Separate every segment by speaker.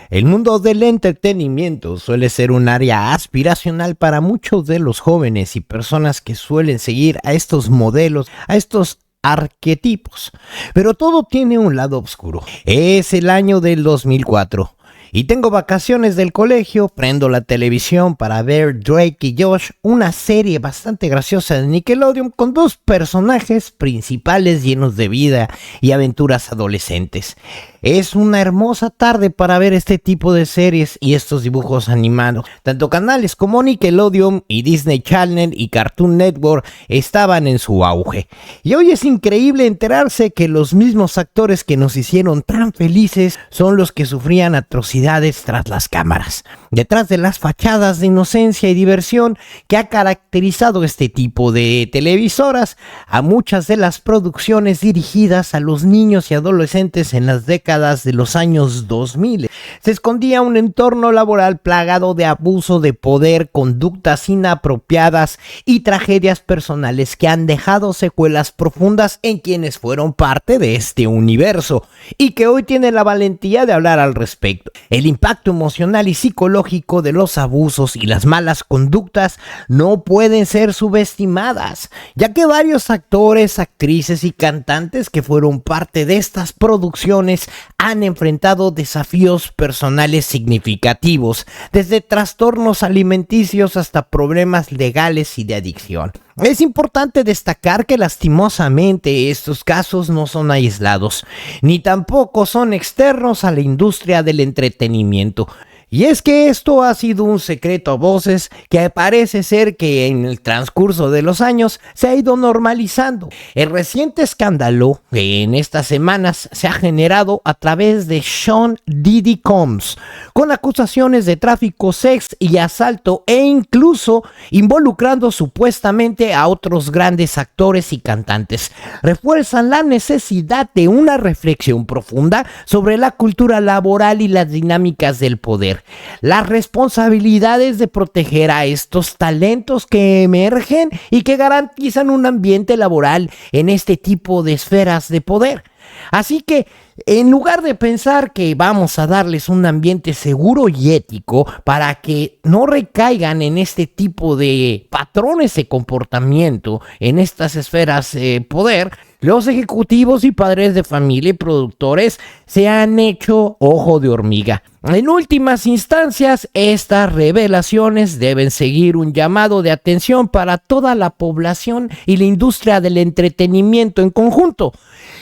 Speaker 1: El mundo del entretenimiento suele ser un área aspiracional para muchos de los jóvenes y personas que suelen seguir a estos modelos, a estos arquetipos. Pero todo tiene un lado oscuro. Es el año del 2004. Y tengo vacaciones del colegio, prendo la televisión para ver Drake y Josh, una serie bastante graciosa de Nickelodeon con dos personajes principales llenos de vida y aventuras adolescentes. Es una hermosa tarde para ver este tipo de series y estos dibujos animados. Tanto canales como Nickelodeon y Disney Channel y Cartoon Network estaban en su auge. Y hoy es increíble enterarse que los mismos actores que nos hicieron tan felices son los que sufrían atrocidades tras las cámaras. Detrás de las fachadas de inocencia y diversión que ha caracterizado este tipo de televisoras, a muchas de las producciones dirigidas a los niños y adolescentes en las décadas de los años 2000, se escondía un entorno laboral plagado de abuso de poder, conductas inapropiadas y tragedias personales que han dejado secuelas profundas en quienes fueron parte de este universo y que hoy tienen la valentía de hablar al respecto. El impacto emocional y psicológico de los abusos y las malas conductas no pueden ser subestimadas, ya que varios actores, actrices y cantantes que fueron parte de estas producciones han enfrentado desafíos personales significativos, desde trastornos alimenticios hasta problemas legales y de adicción. Es importante destacar que lastimosamente estos casos no son aislados, ni tampoco son externos a la industria del entretenimiento. Y es que esto ha sido un secreto a voces que parece ser que en el transcurso de los años se ha ido normalizando. El reciente escándalo que en estas semanas se ha generado a través de Sean Diddy Combs, con acusaciones de tráfico, sex y asalto e incluso involucrando supuestamente a otros grandes actores y cantantes, refuerzan la necesidad de una reflexión profunda sobre la cultura laboral y las dinámicas del poder. Las responsabilidades de proteger a estos talentos que emergen y que garantizan un ambiente laboral en este tipo de esferas de poder. Así que, en lugar de pensar que vamos a darles un ambiente seguro y ético para que no recaigan en este tipo de patrones de comportamiento en estas esferas de poder, los ejecutivos y padres de familia y productores se han hecho ojo de hormiga. En últimas instancias, estas revelaciones deben seguir un llamado de atención para toda la población y la industria del entretenimiento en conjunto.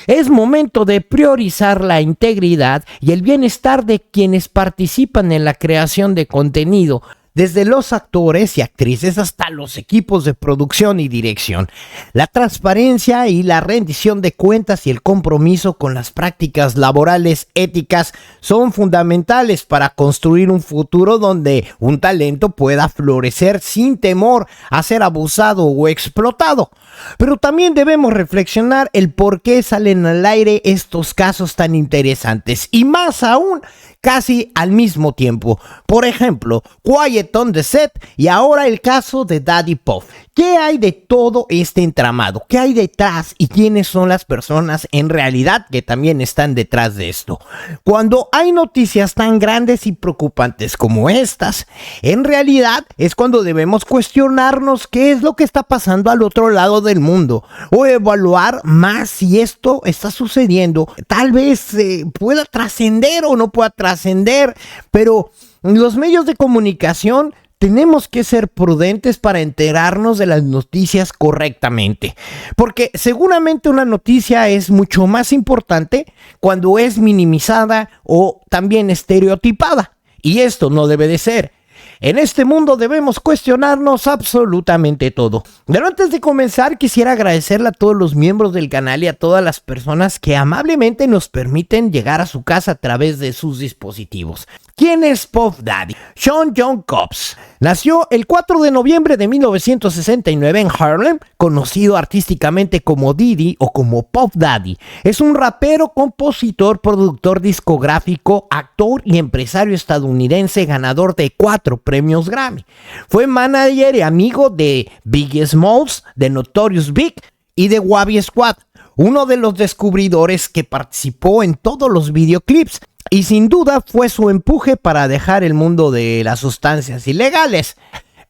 Speaker 1: Es momento de priorizar la integridad y el bienestar de quienes participan en la creación de contenido, desde los actores y actrices hasta los equipos de producción y dirección. La transparencia y la rendición de cuentas y el compromiso con las prácticas laborales éticas son fundamentales para construir un futuro donde un talento pueda florecer sin temor a ser abusado o explotado. Pero también debemos reflexionar el por qué salen al aire estos casos tan interesantes y más aún casi al mismo tiempo. Por ejemplo, Quiet on the Set y ahora el caso de Daddy Puff. ¿Qué hay de todo este entramado? ¿Qué hay detrás y quiénes son las personas en realidad que también están detrás de esto? Cuando hay noticias tan grandes y preocupantes como estas, en realidad es cuando debemos cuestionarnos qué es lo que está pasando al otro lado del mundo o evaluar más si esto está sucediendo. Tal vez pueda trascender o no pueda trascender, pero los medios de comunicación tenemos que ser prudentes para enterarnos de las noticias correctamente, porque seguramente una noticia es mucho más importante cuando es minimizada o también estereotipada, y esto no debe de ser. En este mundo debemos cuestionarnos absolutamente todo. Pero antes de comenzar, quisiera agradecerle a todos los miembros del canal y a todas las personas que amablemente nos permiten llegar a su casa a través de sus dispositivos. ¿Quién es Puff Daddy? Sean John Combs nació el 4 de noviembre de 1969 en Harlem, conocido artísticamente como Diddy o como Puff Daddy. Es un rapero, compositor, productor discográfico, actor y empresario estadounidense ganador de 4 premios Grammy. Fue manager y amigo de Biggie Smalls, de Notorious Big y de Wabi Squad, uno de los descubridores que participó en todos los videoclips. y sin duda fue su empuje para dejar el mundo de las sustancias ilegales.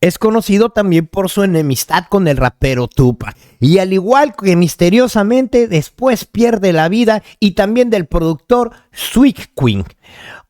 Speaker 1: Es conocido también por su enemistad con el rapero Tupac, y al igual que misteriosamente después pierde la vida, y también del productor Sweet Queen.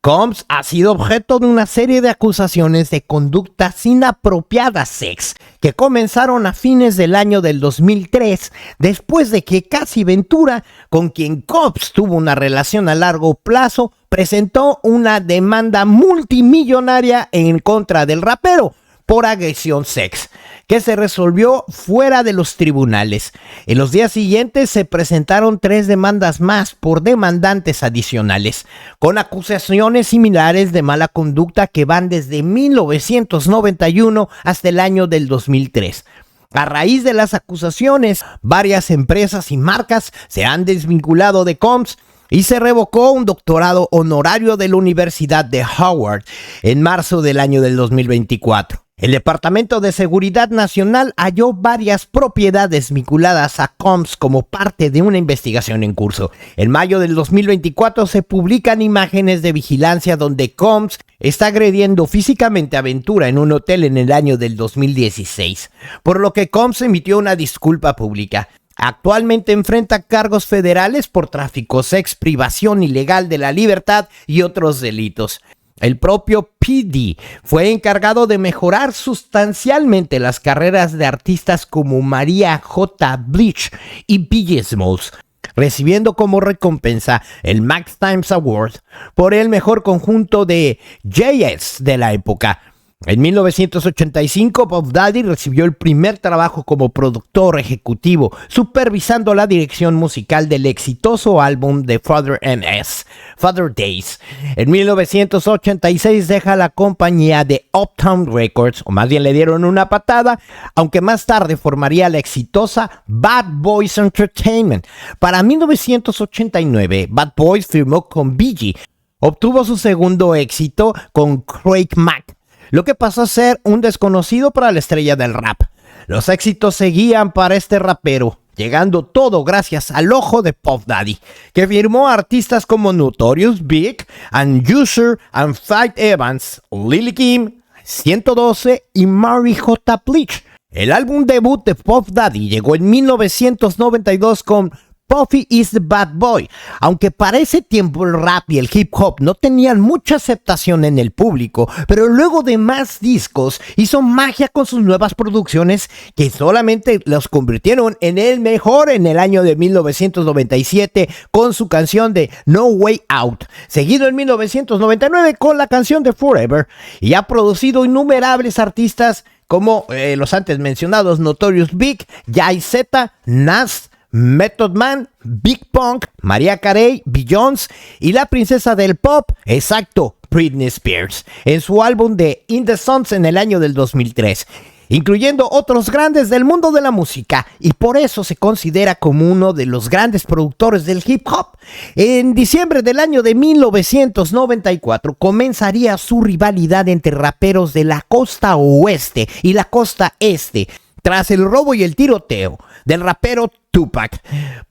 Speaker 1: Combs ha sido objeto de una serie de acusaciones de conductas inapropiadas sex que comenzaron a fines del año del 2003, después de que Cassie Ventura, con quien Combs tuvo una relación a largo plazo, presentó una demanda multimillonaria en contra del rapero por agresión sex, que se resolvió fuera de los tribunales. En los días siguientes se presentaron 3 demandas más por demandantes adicionales, con acusaciones similares de mala conducta que van desde 1991 hasta el año del 2003. A raíz de las acusaciones, varias empresas y marcas se han desvinculado de Combs y se revocó un doctorado honorario de la Universidad de Howard en marzo del año del 2024. El Departamento de Seguridad Nacional halló varias propiedades vinculadas a Combs como parte de una investigación en curso. En mayo del 2024 se publican imágenes de vigilancia donde Combs está agrediendo físicamente a Ventura en un hotel en el año del 2016, por lo que Combs emitió una disculpa pública. Actualmente enfrenta cargos federales por tráfico, sex, privación ilegal de la libertad y otros delitos. El propio P. fue encargado de mejorar sustancialmente las carreras de artistas como Maria J. Blige y Biggie Smalls, recibiendo como recompensa el Max Times Award por el mejor conjunto de jazz de la época. En 1985, Puff Daddy recibió el primer trabajo como productor ejecutivo, supervisando la dirección musical del exitoso álbum de Father MS, Father Days. En 1986 deja la compañía de Uptown Records, o más bien le dieron una patada, aunque más tarde formaría la exitosa Bad Boys Entertainment. Para 1989, Bad Boys firmó con Biggie, obtuvo su segundo éxito con Craig Mack, lo que pasó a ser un desconocido para la estrella del rap. Los éxitos seguían para este rapero, llegando todo gracias al ojo de Puff Daddy, que firmó a artistas como Notorious Big, and Usher, and Faith Evans, Lil' Kim, 112 y Mary J. Blige. El álbum debut de Puff Daddy llegó en 1992 con Puffy is the Bad Boy. Aunque para ese tiempo el rap y el hip hop no tenían mucha aceptación en el público, pero luego de más discos hizo magia con sus nuevas producciones que solamente los convirtieron en el mejor en el año de 1997 con su canción de No Way Out, seguido en 1999 con la canción de Forever, y ha producido innumerables artistas como los antes mencionados Notorious Big, Jay-Z, Nas, Method Man, Big Punk, Mariah Carey, Beyoncé y la princesa del pop, exacto, Britney Spears, en su álbum de In the Suns en el año del 2003, incluyendo otros grandes del mundo de la música, y por eso se considera como uno de los grandes productores del hip hop. En diciembre del año de 1994 comenzaría su rivalidad entre raperos de la costa oeste y la costa este, tras el robo y el tiroteo del rapero Tupac.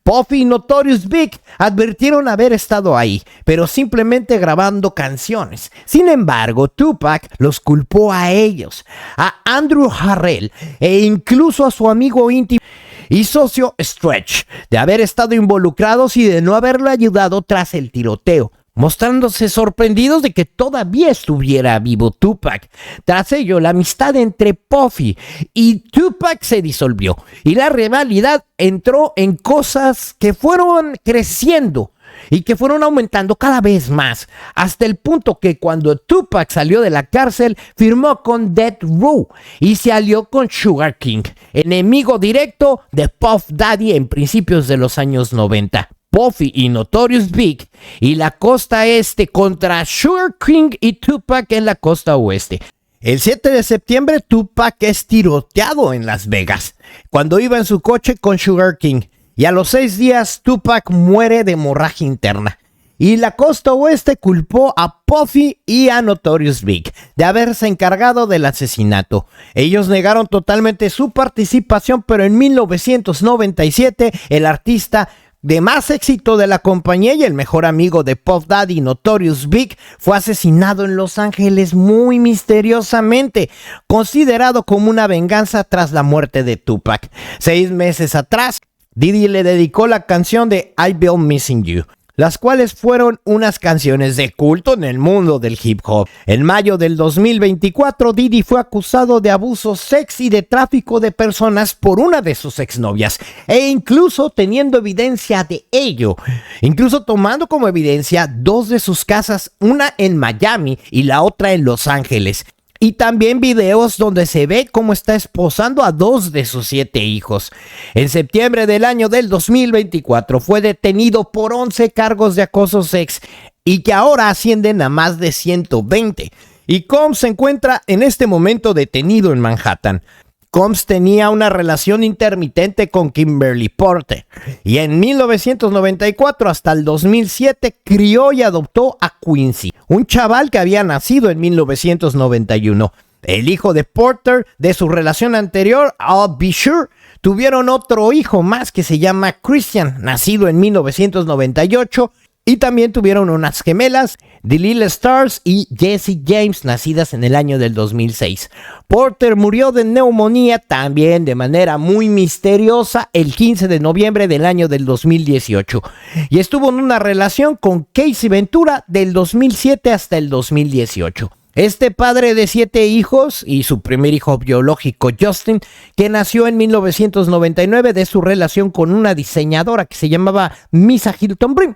Speaker 1: Puffy y Notorious Big advirtieron haber estado ahí, pero simplemente grabando canciones. Sin embargo, Tupac los culpó a ellos, a Andrew Harrell e incluso a su amigo íntimo y socio Stretch, de haber estado involucrados y de no haberlo ayudado tras el tiroteo, mostrándose sorprendidos de que todavía estuviera vivo Tupac. Tras ello, la amistad entre Puffy y Tupac se disolvió y la rivalidad entró en cosas que fueron creciendo y que fueron aumentando cada vez más, hasta el punto que cuando Tupac salió de la cárcel, firmó con Death Row y se alió con Sugar King, enemigo directo de Puff Daddy en principios de los años 90. Puffy y Notorious Big y la costa este contra Sugar King y Tupac en la costa oeste. El 7 de septiembre Tupac es tiroteado en Las Vegas cuando iba en su coche con Sugar King, y a los 6 días Tupac muere de hemorragia interna. Y la costa oeste culpó a Puffy y a Notorious Big de haberse encargado del asesinato. Ellos negaron totalmente su participación, pero en 1997 el artista de más éxito de la compañía y el mejor amigo de Puff Daddy, Notorious Big, fue asesinado en Los Ángeles muy misteriosamente, considerado como una venganza tras la muerte de Tupac. 6 meses atrás, Diddy le dedicó la canción de I've Been Missing You, las cuales fueron unas canciones de culto en el mundo del hip hop. En mayo del 2024, Diddy fue acusado de abuso sexy y de tráfico de personas por una de sus exnovias, e incluso teniendo evidencia de ello, incluso tomando como evidencia 2 de sus casas, una en Miami y la otra en Los Ángeles. Y también videos donde se ve cómo está esposando a 2 de sus 7 hijos. En septiembre del año del 2024 fue detenido por 11 cargos de acoso sex y que ahora ascienden a más de 120. Y Combs se encuentra en este momento detenido en Manhattan. Combs tenía una relación intermitente con Kimberly Porter y en 1994 hasta el 2007 crió y adoptó a Quincy, un chaval que había nacido en 1991. El hijo de Porter de su relación anterior, I'll Be Sure, tuvieron otro hijo más que se llama Christian, nacido en 1998. Y también tuvieron unas gemelas, Delilah Stars y Jessie James, nacidas en el año del 2006. Porter murió de neumonía también de manera muy misteriosa el 15 de noviembre del año del 2018. Y estuvo en una relación con Casey Ventura del 2007 hasta el 2018. Este padre de 7 hijos y su primer hijo biológico, Justin, que nació en 1999 de su relación con una diseñadora que se llamaba Misa Hilton Brim.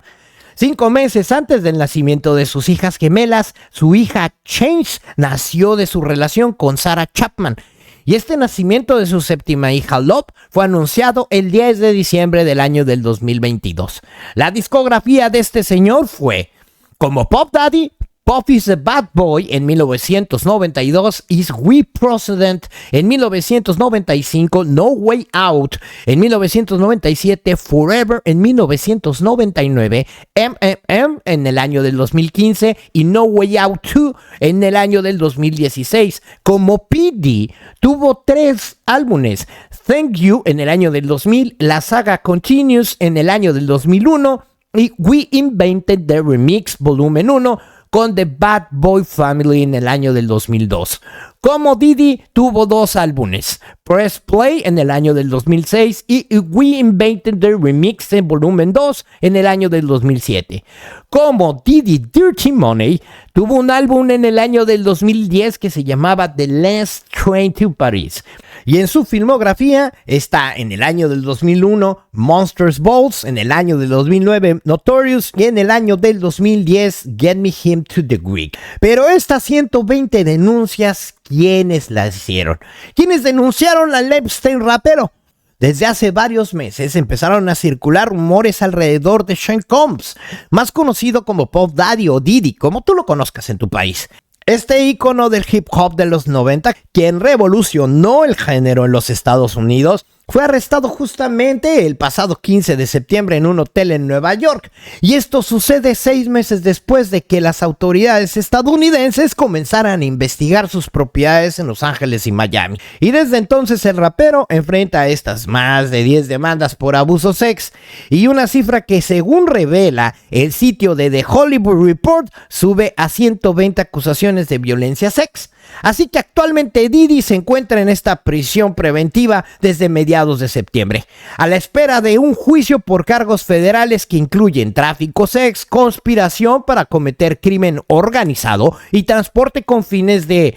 Speaker 1: 5 meses antes del nacimiento de sus hijas gemelas, su hija Change nació de su relación con Sarah Chapman. Y este nacimiento de su séptima hija Love fue anunciado el 10 de diciembre del año del 2022. La discografía de este señor fue como Puff Daddy, Puff is a Bad Boy en 1992, Is We President en 1995, No Way Out en 1997, Forever en 1999, M.M.M. en el año del 2015 y No Way Out 2 en el año del 2016. Como P. Diddy tuvo 3 álbumes, Thank You en el año del 2000, La Saga Continues en el año del 2001 y We Invented the Remix Volumen 1 con The Bad Boy Family en el año del 2002. Como Diddy tuvo 2 álbumes, Press Play en el año del 2006 y We Invented the Remix en volumen 2 en el año del 2007. Como Diddy Dirty Money tuvo un álbum en el año del 2010 que se llamaba The Last Train to Paris. Y en su filmografía está en el año del 2001 Monsters Balls, en el año del 2009 Notorious y en el año del 2010 Get Me Him to the Greek. Pero estas 120 denuncias, ¿quiénes las hicieron? ¿Quiénes denunciaron al Epstein rapero? Desde hace varios meses empezaron a circular rumores alrededor de Sean Combs, más conocido como Puff Daddy o Diddy, como tú lo conozcas en tu país. Este ícono del hip hop de los 90, quien revolucionó el género en los Estados Unidos, fue arrestado justamente el pasado 15 de septiembre en un hotel en Nueva York. Y esto sucede 6 meses después de que las autoridades estadounidenses comenzaran a investigar sus propiedades en Los Ángeles y Miami. Y desde entonces el rapero enfrenta estas más de 10 demandas por abuso sex y una cifra que, según revela el sitio de The Hollywood Report, sube a 120 acusaciones de violencia sex. Así que actualmente Diddy se encuentra en esta prisión preventiva desde mediados de septiembre, a la espera de un juicio por cargos federales que incluyen tráfico sex, conspiración para cometer crimen organizado y transporte con fines de...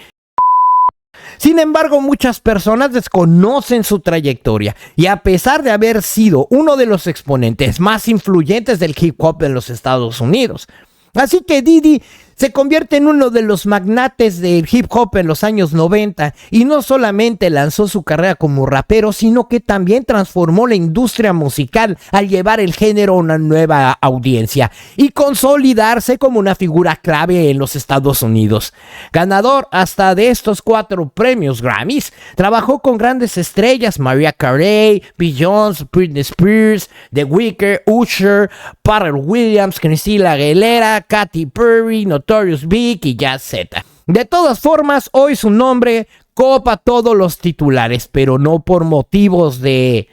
Speaker 1: Sin embargo, muchas personas desconocen su trayectoria y a pesar de haber sido uno de los exponentes más influyentes del hip hop en los Estados Unidos. Así que Diddy se convierte en uno de los magnates del hip hop en los años 90 y no solamente lanzó su carrera como rapero, sino que también transformó la industria musical al llevar el género a una nueva audiencia y consolidarse como una figura clave en los Estados Unidos. Ganador hasta de estos 4 premios Grammys, trabajó con grandes estrellas, Mariah Carey, Beyoncé, Britney Spears, The Weeknd, Usher, Pharrell Williams, Christina Aguilera, Katy Perry, Notorious Big y Jazz Z. De todas formas, hoy su nombre copa todos los titulares, pero no por motivos de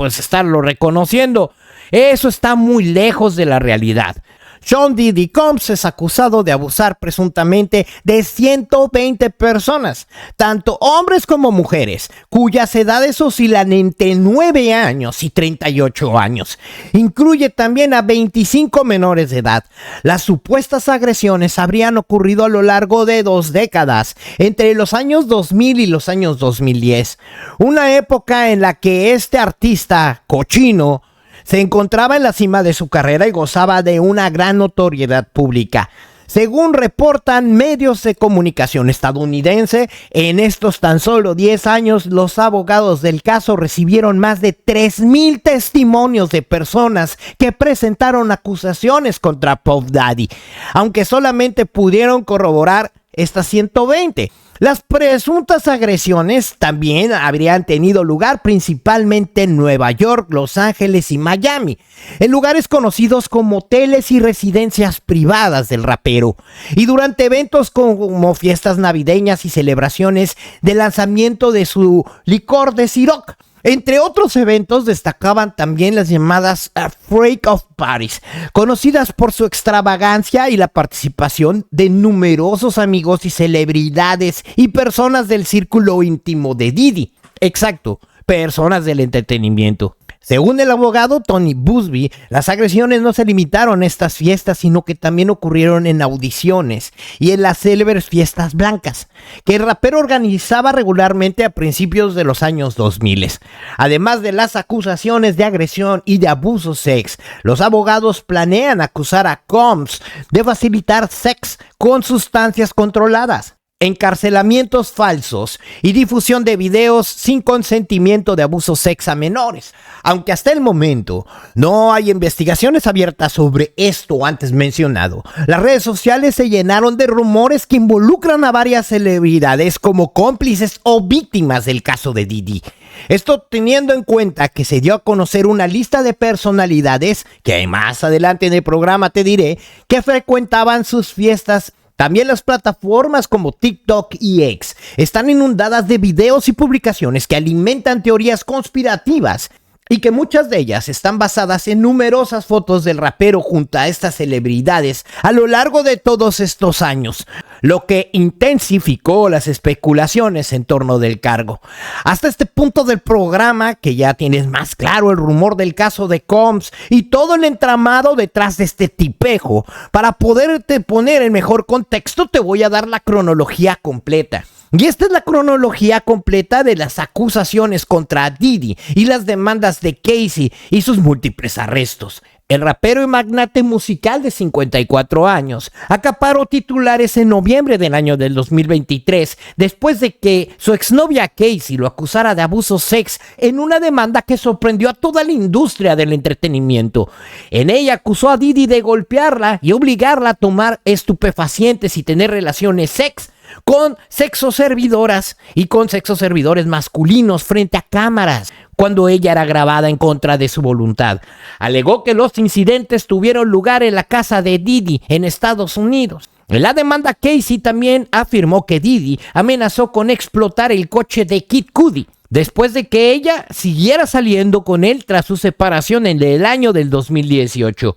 Speaker 1: estarlo reconociendo. Eso está muy lejos de la realidad. Sean Diddy Combs es acusado de abusar presuntamente de 120 personas, tanto hombres como mujeres, cuyas edades oscilan entre 9 años y 38 años. Incluye también a 25 menores de edad. Las supuestas agresiones habrían ocurrido a lo largo de 2 décadas, entre los años 2000 y los años 2010, una época en la que este artista cochino se encontraba en la cima de su carrera y gozaba de una gran notoriedad pública. Según reportan medios de comunicación estadounidense, en estos tan solo 10 años, los abogados del caso recibieron más de 3,000 testimonios de personas que presentaron acusaciones contra Puff Daddy, aunque solamente pudieron corroborar estas 120. Las presuntas agresiones también habrían tenido lugar principalmente en Nueva York, Los Ángeles y Miami, en lugares conocidos como hoteles y residencias privadas del rapero, y durante eventos como fiestas navideñas y celebraciones de lanzamiento de su licor de Ciroc. Entre otros eventos destacaban también las llamadas Freak of Parties, conocidas por su extravagancia y la participación de numerosos amigos y celebridades y personas del círculo íntimo de Diddy. Exacto, personas del entretenimiento. Según el abogado Tony Buzbee, las agresiones no se limitaron a estas fiestas, sino que también ocurrieron en audiciones y en las célebres fiestas blancas, que el rapero organizaba regularmente a principios de los años 2000. Además de las acusaciones de agresión y de abuso sex, los abogados planean acusar a Combs de facilitar sex con sustancias controladas, encarcelamientos falsos y difusión de videos sin consentimiento de abuso sex a menores. Aunque hasta el momento no hay investigaciones abiertas sobre esto antes mencionado, las redes sociales se llenaron de rumores que involucran a varias celebridades como cómplices o víctimas del caso de Diddy. Esto teniendo en cuenta que se dio a conocer una lista de personalidades, que más adelante en el programa te diré, que frecuentaban sus fiestas. También las plataformas como TikTok y X están inundadas de videos y publicaciones que alimentan teorías conspirativas y que muchas de ellas están basadas en numerosas fotos del rapero junto a estas celebridades a lo largo de todos estos años, lo que intensificó las especulaciones en torno del cargo. Hasta este punto del programa, que ya tienes más claro el rumor del caso de Combs y todo el entramado detrás de este tipejo, para poderte poner en mejor contexto te voy a dar la cronología completa. Y esta es la cronología completa de las acusaciones contra Diddy y las demandas de Casey y sus múltiples arrestos. El rapero y magnate musical de 54 años acaparó titulares en noviembre del año del 2023 después de que su exnovia Casey lo acusara de abuso sex en una demanda que sorprendió a toda la industria del entretenimiento. En ella acusó a Diddy de golpearla y obligarla a tomar estupefacientes y tener relaciones sex con sexoservidoras y con sexoservidores masculinos frente a cámaras, cuando ella era grabada en contra de su voluntad. Alegó que los incidentes tuvieron lugar en la casa de Diddy en Estados Unidos. En la demanda, Casey también afirmó que Diddy amenazó con explotar el coche de Kid Cudi después de que ella siguiera saliendo con él tras su separación en el año del 2018.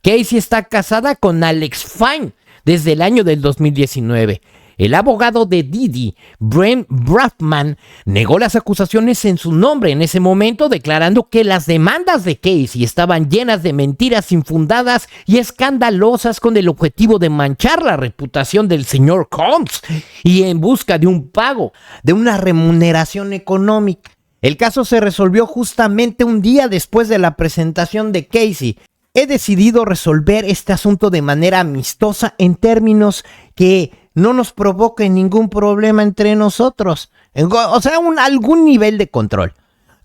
Speaker 1: Casey está casada con Alex Fine desde el año del 2019. El abogado de Diddy, Brent Brafman, negó las acusaciones en su nombre en ese momento, declarando que las demandas de Casey estaban llenas de mentiras infundadas y escandalosas con el objetivo de manchar la reputación del señor Combs y en busca de un pago, de una remuneración económica. El caso se resolvió justamente un día después de la presentación de Casey. He decidido resolver este asunto de manera amistosa en términos que no nos provoque ningún problema entre nosotros. O sea, algún nivel de control.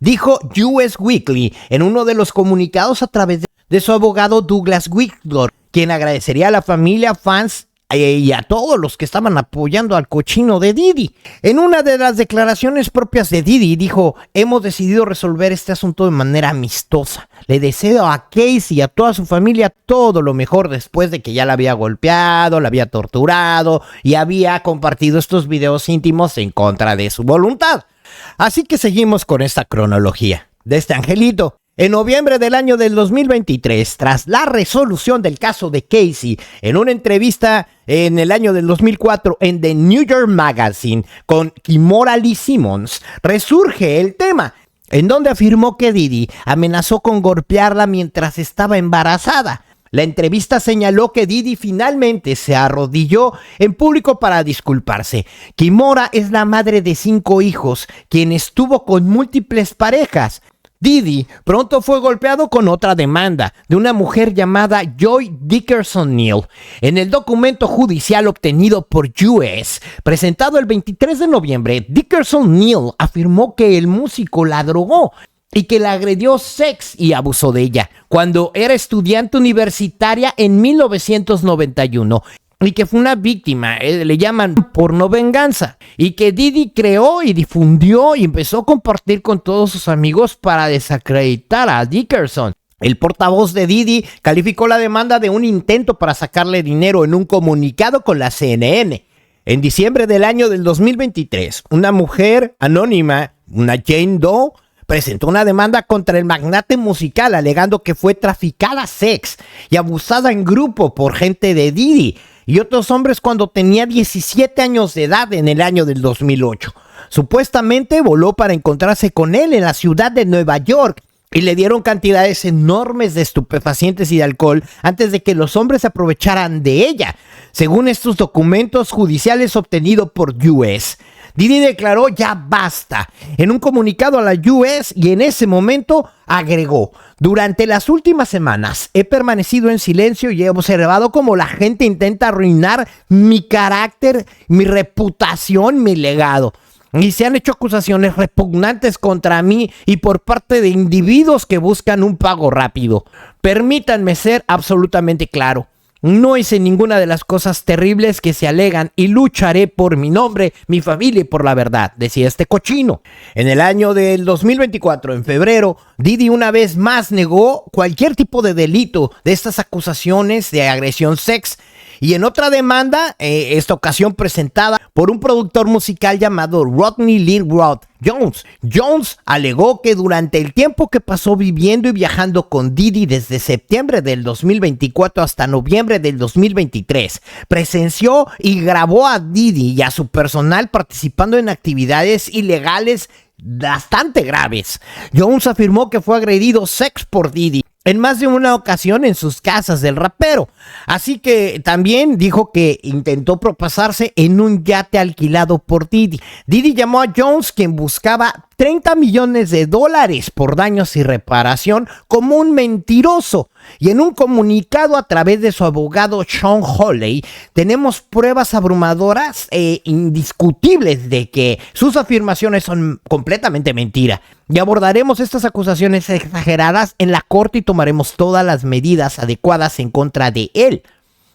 Speaker 1: Dijo US Weekly en uno de los comunicados a través de su abogado Douglas Whitworth, quien agradecería a la familia, fans y a todos los que estaban apoyando al cochino de Diddy. En una de las declaraciones propias de Diddy dijo: hemos decidido resolver este asunto de manera amistosa. Le deseo a Casey y a toda su familia todo lo mejor después de que ya la había golpeado, la había torturado y había compartido estos videos íntimos en contra de su voluntad. Así que seguimos con esta cronología de este angelito. En noviembre del año del 2023, tras la resolución del caso de Casey, en una entrevista en el año del 2004 en The New York Magazine con Kimora Lee Simmons, resurge el tema, en donde afirmó que Diddy amenazó con golpearla mientras estaba embarazada. La entrevista señaló que Diddy finalmente se arrodilló en público para disculparse. Kimora es la madre de 5 hijos, quien estuvo con múltiples parejas. Diddy pronto fue golpeado con otra demanda de una mujer llamada Joy Dickerson Neal. En el documento judicial obtenido por US, presentado el 23 de noviembre, Dickerson Neal afirmó que el músico la drogó y que la agredió sex y abusó de ella cuando era estudiante universitaria en 1991. Y que fue una víctima, le llaman porno venganza, y que Diddy creó y difundió y empezó a compartir con todos sus amigos para desacreditar a Dickerson. El portavoz de Diddy calificó la demanda de un intento para sacarle dinero en un comunicado con la CNN. En diciembre del año del 2023, una mujer anónima, una Jane Doe, presentó una demanda contra el magnate musical alegando que fue traficada sex y abusada en grupo por gente de Diddy y otros hombres cuando tenía 17 años de edad en el año del 2008. Supuestamente voló para encontrarse con él en la ciudad de Nueva York y le dieron cantidades enormes de estupefacientes y de alcohol antes de que los hombres se aprovecharan de ella, según estos documentos judiciales obtenidos por US. Diddy declaró ya basta en un comunicado a la US y en ese momento agregó: durante las últimas semanas he permanecido en silencio y he observado cómo la gente intenta arruinar mi carácter, mi reputación, mi legado. Y se han hecho acusaciones repugnantes contra mí y por parte de individuos que buscan un pago rápido. Permítanme ser absolutamente claro. No hice ninguna de las cosas terribles que se alegan y lucharé por mi nombre, mi familia y por la verdad, decía este cochino. En el año del 2024, en febrero, Diddy una vez más negó cualquier tipo de delito de estas acusaciones de agresión sex. Y en otra demanda, esta ocasión presentada por un productor musical llamado Rodney Lee Roth Jones alegó que durante el tiempo que pasó viviendo y viajando con Diddy desde septiembre del 2024 hasta noviembre del 2023, presenció y grabó a Diddy y a su personal participando en actividades ilegales bastante graves. Jones afirmó que fue agredido sex por Diddy en más de una ocasión en sus casas del rapero. Así que también dijo que intentó propasarse en un yate alquilado por Diddy. Diddy llamó a Jones, quien buscaba $30 millones por daños y reparación, como un mentiroso. Y en un comunicado a través de su abogado Sean Holley, tenemos pruebas abrumadoras e indiscutibles de que sus afirmaciones son completamente mentira. Y abordaremos estas acusaciones exageradas en la corte y tomaremos todas las medidas adecuadas en contra de él.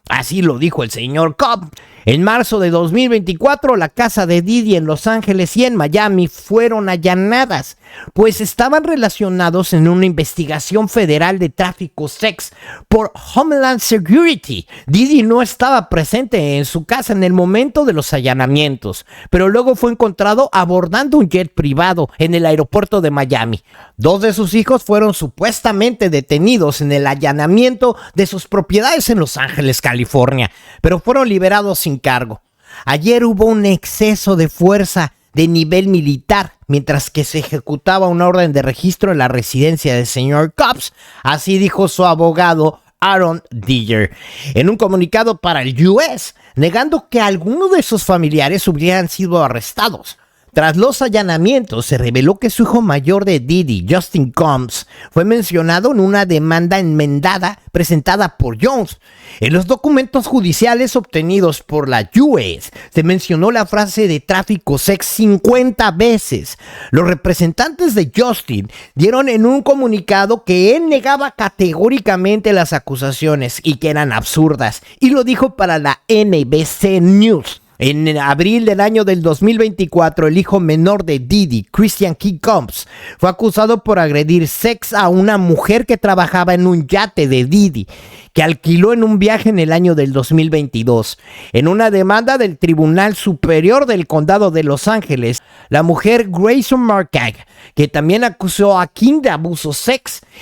Speaker 1: Así lo dijo el señor Cobb. En marzo de 2024, la casa de Diddy en Los Ángeles y en Miami fueron allanadas, pues estaban relacionados en una investigación federal de tráfico sex por Homeland Security. Diddy no estaba presente en su casa en el momento de los allanamientos, pero luego fue encontrado abordando un jet privado en el aeropuerto de Miami. 2 de sus hijos fueron supuestamente detenidos en el allanamiento de sus propiedades en Los Ángeles, California, pero fueron liberados sin cargo. Ayer hubo un exceso de fuerza de nivel militar mientras que se ejecutaba una orden de registro en la residencia del señor Cobbs, así dijo su abogado Aaron Dyer en un comunicado para el US, negando que algunos de sus familiares hubieran sido arrestados. Tras los allanamientos, se reveló que su hijo mayor de Diddy, Justin Combs, fue mencionado en una demanda enmendada presentada por Jones. En los documentos judiciales obtenidos por la US, se mencionó la frase de tráfico sex 50 veces. Los representantes de Justin dieron en un comunicado que él negaba categóricamente las acusaciones y que eran absurdas, y lo dijo para la NBC News. En abril del año del 2024, el hijo menor de Diddy, Christian King Combs, fue acusado por agredir a una mujer que trabajaba en un yate de Diddy, que alquiló en un viaje en el año del 2022. En una demanda del Tribunal Superior del Condado de Los Ángeles, la mujer Grayson Markag, que también acusó a King de abuso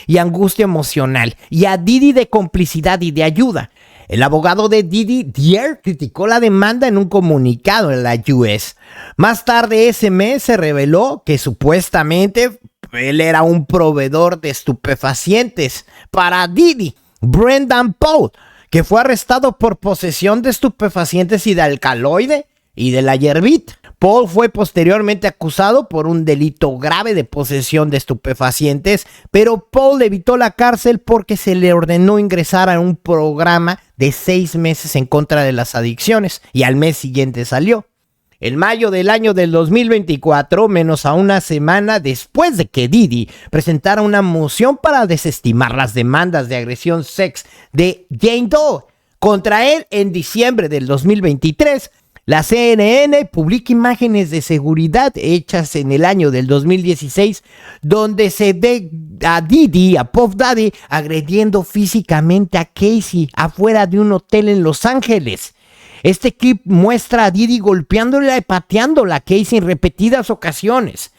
Speaker 1: y angustia emocional, y a Diddy de complicidad y de ayuda. El abogado de Diddy, Dier, criticó la demanda en un comunicado en la US. Más tarde ese mes se reveló que supuestamente él era un proveedor de estupefacientes para Diddy, Brendan Paul, que fue arrestado por posesión de estupefacientes y de alcaloide y de la hierbita. Paul fue posteriormente acusado por un delito grave de posesión de estupefacientes, pero Paul evitó la cárcel porque se le ordenó ingresar a un programa de 6 meses en contra de las adicciones, y al mes siguiente salió. En mayo del año del 2024, menos a una semana después de que Diddy presentara una moción para desestimar las demandas de agresión de Jane Doe contra él en diciembre del 2023, la CNN publica imágenes de seguridad hechas en el año del 2016 donde se ve a Diddy, a Puff Daddy, agrediendo físicamente a Casey afuera de un hotel en Los Ángeles. Este clip muestra a Diddy golpeándola y pateándola a Casey en repetidas ocasiones.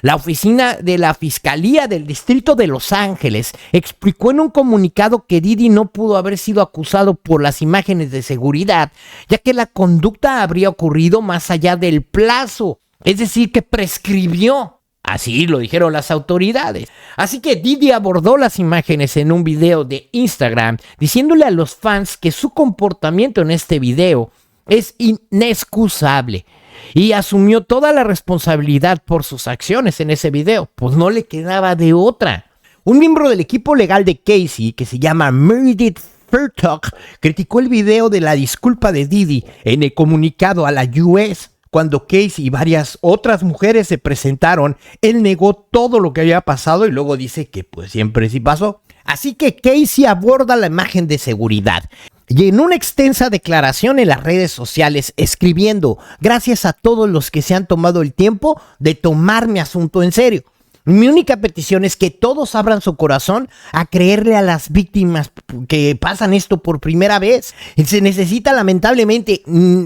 Speaker 1: La oficina de la Fiscalía del Distrito de Los Ángeles explicó en un comunicado que Diddy no pudo haber sido acusado por las imágenes de seguridad, ya que la conducta habría ocurrido más allá del plazo, es decir, que prescribió. Así lo dijeron las autoridades. Así que Diddy abordó las imágenes en un video de Instagram, diciéndole a los fans que su comportamiento en este video es inexcusable, y asumió toda la responsabilidad por sus acciones en ese video, pues no le quedaba de otra. Un miembro del equipo legal de Casey, que se llama Meredith Furtok, criticó el video de la disculpa de Diddy en el comunicado a la US. Cuando Casey y varias otras mujeres se presentaron, él negó todo lo que había pasado y luego dice que pues siempre sí pasó. Así que Casey aborda la imagen de seguridad y en una extensa declaración en las redes sociales, escribiendo: gracias a todos los que se han tomado el tiempo de tomar mi asunto en serio. Mi única petición es que todos abran su corazón a creerle a las víctimas que pasan esto por primera vez. Se necesita lamentablemente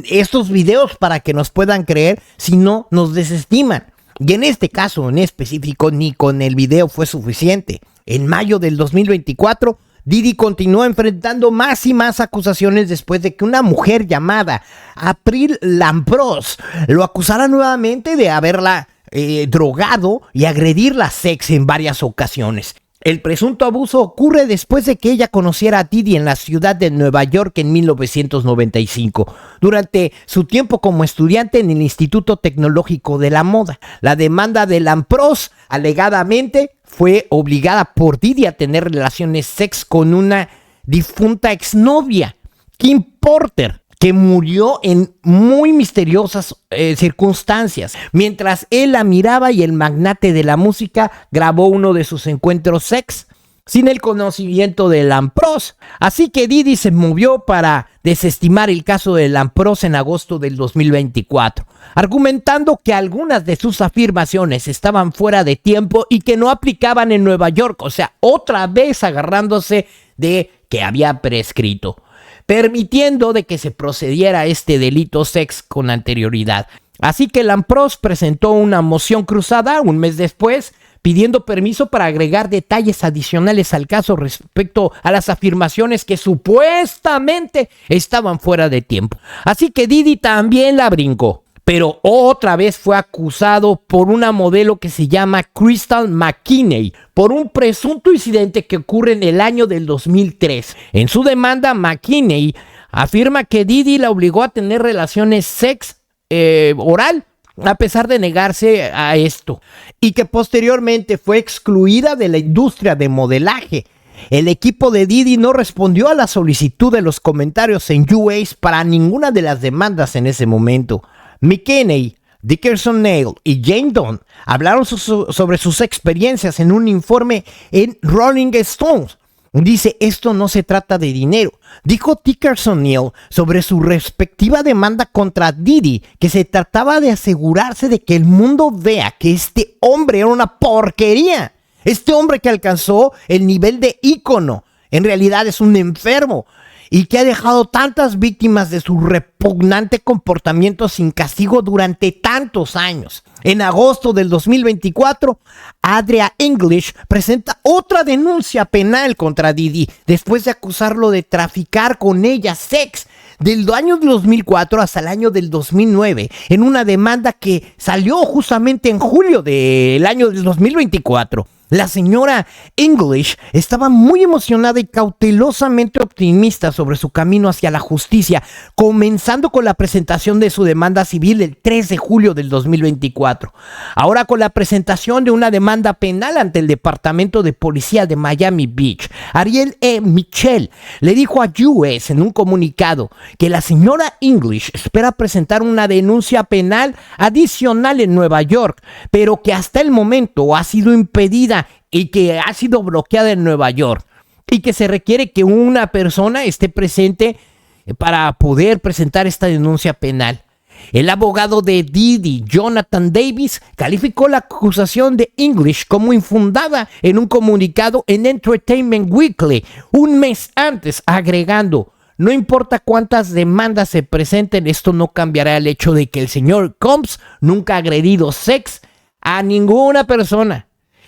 Speaker 1: estos videos para que nos puedan creer, si no nos desestiman. Y en este caso en específico ni con el video fue suficiente. En mayo del 2024, Diddy continuó enfrentando más y más acusaciones después de que una mujer llamada April Lampros lo acusara nuevamente de haberla drogado y agredirla en varias ocasiones. El presunto abuso ocurre después de que ella conociera a Diddy en la ciudad de Nueva York en 1995, durante su tiempo como estudiante en el Instituto Tecnológico de la Moda. La demanda de Lampros alegadamente fue obligada por Diddy a tener relaciones con una difunta exnovia, Kim Porter, que murió en muy misteriosas circunstancias, mientras él la miraba y el magnate de la música grabó uno de sus encuentros sin el conocimiento de Lampros. Así que Diddy se movió para desestimar el caso de Lampros en agosto del 2024, argumentando que algunas de sus afirmaciones estaban fuera de tiempo y que no aplicaban en Nueva York, o sea, otra vez agarrándose de que había prescrito, permitiendo de que se procediera a este delito con anterioridad. Así que Lampros presentó una moción cruzada un mes después, pidiendo permiso para agregar detalles adicionales al caso respecto a las afirmaciones que supuestamente estaban fuera de tiempo. Así que Diddy también la brincó, pero otra vez fue acusado por una modelo que se llama Crystal McKinney por un presunto incidente que ocurre en el año del 2003. En su demanda, McKinney afirma que Diddy la obligó a tener relaciones oral, a pesar de negarse a esto, y que posteriormente fue excluida de la industria de modelaje. El equipo de Diddy no respondió a la solicitud de los comentarios en US para ninguna de las demandas en ese momento. McKinney, Dickerson Nail y Jane Doe hablaron sobre sus experiencias en un informe en Rolling Stone, Dice, esto no se trata de dinero. Dijo Dickerson Neal sobre su respectiva demanda contra Diddy, que se trataba de asegurarse de que el mundo vea que este hombre era una porquería. Este hombre que alcanzó el nivel de ícono, en realidad es un enfermo y que ha dejado tantas víctimas de su repugnante comportamiento sin castigo durante tantos años. En agosto del 2024, Adria English presenta otra denuncia penal contra Diddy después de acusarlo de traficar con ella sex del año 2004 hasta el año del 2009 en una demanda que salió justamente en julio del año del 2024. La señora English estaba muy emocionada y cautelosamente optimista sobre su camino hacia la justicia, comenzando con la presentación de su demanda civil el 3 de julio del 2024. Ahora con la presentación de una demanda penal ante el Departamento de Policía de Miami Beach, Ariel E. Mitchell le dijo a US en un comunicado que la señora English espera presentar una denuncia penal adicional en Nueva York, pero que hasta el momento ha sido impedida y que ha sido bloqueada en Nueva York, y que se requiere que una persona esté presente para poder presentar esta denuncia penal. El abogado de Diddy, Jonathan Davis, calificó la acusación de English como infundada en un comunicado en Entertainment Weekly un mes antes, agregando: no importa cuántas demandas se presenten, esto no cambiará el hecho de que el señor Combs nunca ha agredido sex a ninguna persona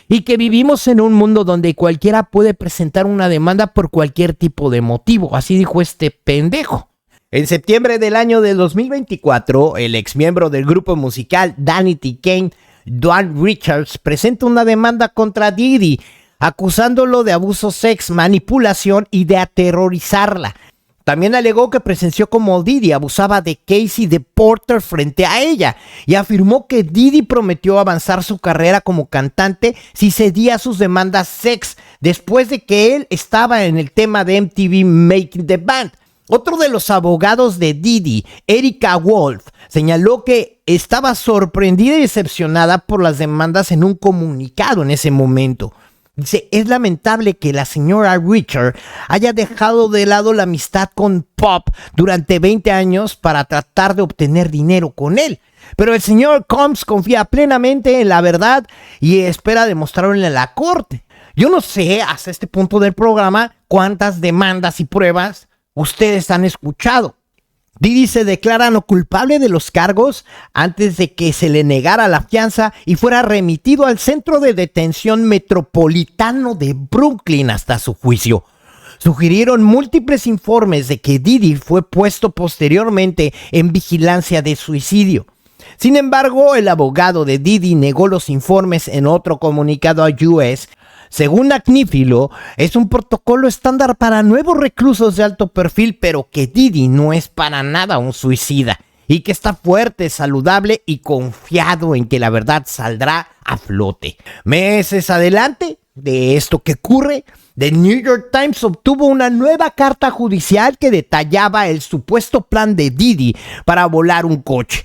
Speaker 1: y que vivimos en un mundo donde cualquiera puede presentar una demanda por cualquier tipo de motivo. Así dijo este pendejo. En septiembre del año del 2024, el exmiembro del grupo musical Danity Kane, Dwan Richards, presenta una demanda contra Diddy, acusándolo de abuso sex, manipulación y de aterrorizarla. También alegó que presenció como Diddy abusaba de Casey de Porter frente a ella y afirmó que Diddy prometió avanzar su carrera como cantante si cedía a sus demandas sex después de que él estaba en el tema de MTV Making the Band. Otro de los abogados de Diddy, Erica Wolf, señaló que estaba sorprendida y decepcionada por las demandas en un comunicado en ese momento. Dice, es lamentable que la señora Richard haya dejado de lado la amistad con Pop durante 20 años para tratar de obtener dinero con él. Pero el señor Combs confía plenamente en la verdad y espera demostrarlo en la corte. Yo no sé hasta este punto del programa cuántas demandas y pruebas ustedes han escuchado. Diddy se declara no culpable de los cargos antes de que se le negara la fianza y fuera remitido al Centro de Detención Metropolitano de Brooklyn hasta su juicio. Sugirieron múltiples informes de que Diddy fue puesto posteriormente en vigilancia de suicidio. Sin embargo, el abogado de Diddy negó los informes en otro comunicado a US. Según Acnífilo, es un protocolo estándar para nuevos reclusos de alto perfil, pero que Diddy no es para nada un suicida y que está fuerte, saludable y confiado en que la verdad saldrá a flote. Meses adelante de esto que ocurre, The New York Times obtuvo una nueva carta judicial que detallaba el supuesto plan de Diddy para volar un coche.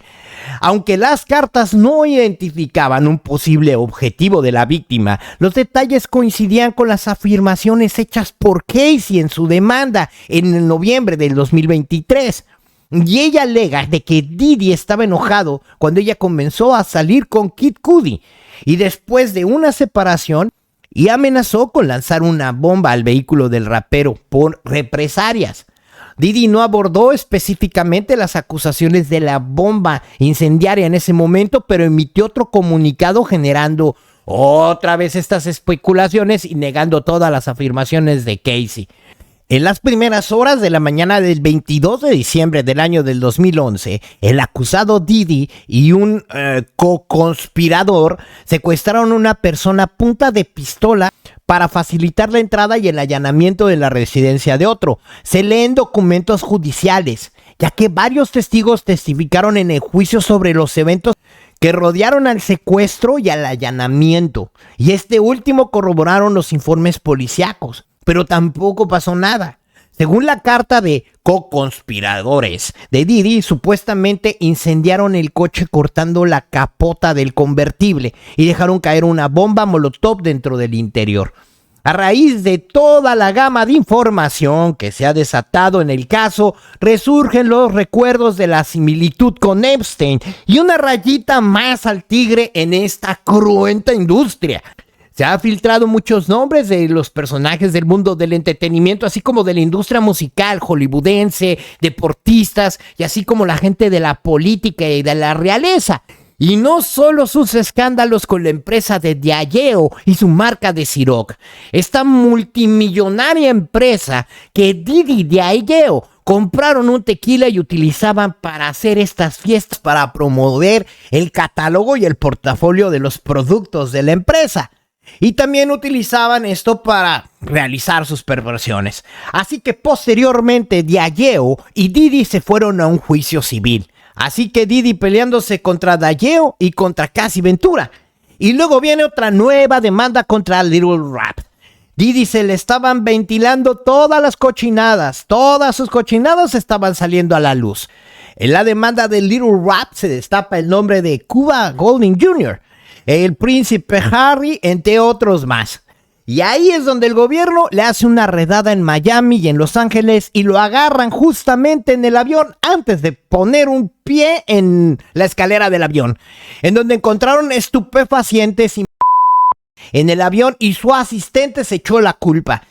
Speaker 1: Aunque las cartas no identificaban un posible objetivo de la víctima, los detalles coincidían con las afirmaciones hechas por Casey en su demanda en el noviembre del 2023. Y ella alega de que Diddy estaba enojado cuando ella comenzó a salir con Kid Cudi y después de una separación y amenazó con lanzar una bomba al vehículo del rapero por represalias. Diddy no abordó específicamente las acusaciones de la bomba incendiaria en ese momento, pero emitió otro comunicado generando otra vez estas especulaciones y negando todas las afirmaciones de Casey. En las primeras horas de la mañana del 22 de diciembre del año del 2011, el acusado Diddy y un co-conspirador secuestraron a una persona a punta de pistola para facilitar la entrada y el allanamiento de la residencia de otro. Se leen documentos judiciales, ya que varios testigos testificaron en el juicio sobre los eventos que rodearon al secuestro y al allanamiento, y este último corroboraron los informes policíacos. Pero tampoco pasó nada. Según la carta de co-conspiradores de Diddy, supuestamente incendiaron el coche cortando la capota del convertible y dejaron caer una bomba molotov dentro del interior. A raíz de toda la gama de información que se ha desatado en el caso, resurgen los recuerdos de la similitud con Epstein y una rayita más al tigre en esta cruenta industria. Se han filtrado muchos nombres de los personajes del mundo del entretenimiento, así como de la industria musical hollywoodense, deportistas y así como la gente de la política y de la realeza. Y no solo sus escándalos con la empresa de Diageo y su marca de Ciroc. Esta multimillonaria empresa que Didi y Diageo compraron un tequila y utilizaban para hacer estas fiestas para promover el catálogo y el portafolio de los productos de la empresa. Y también utilizaban esto para realizar sus perversiones. Así que posteriormente Diageo y Didi se fueron a un juicio civil. Así que Didi peleándose contra Diageo y contra Casi Ventura. Y luego viene otra nueva demanda contra Little Rap. Didi se le estaban ventilando todas sus cochinadas estaban saliendo a la luz. En la demanda de Little Rap se destapa el nombre de Cuba Gooding Jr., el príncipe Harry, entre otros más. Y ahí es donde el gobierno le hace una redada en Miami y en Los Ángeles y lo agarran justamente en el avión antes de poner un pie en la escalera del avión, en donde encontraron estupefacientes en el avión y su asistente se echó la culpa.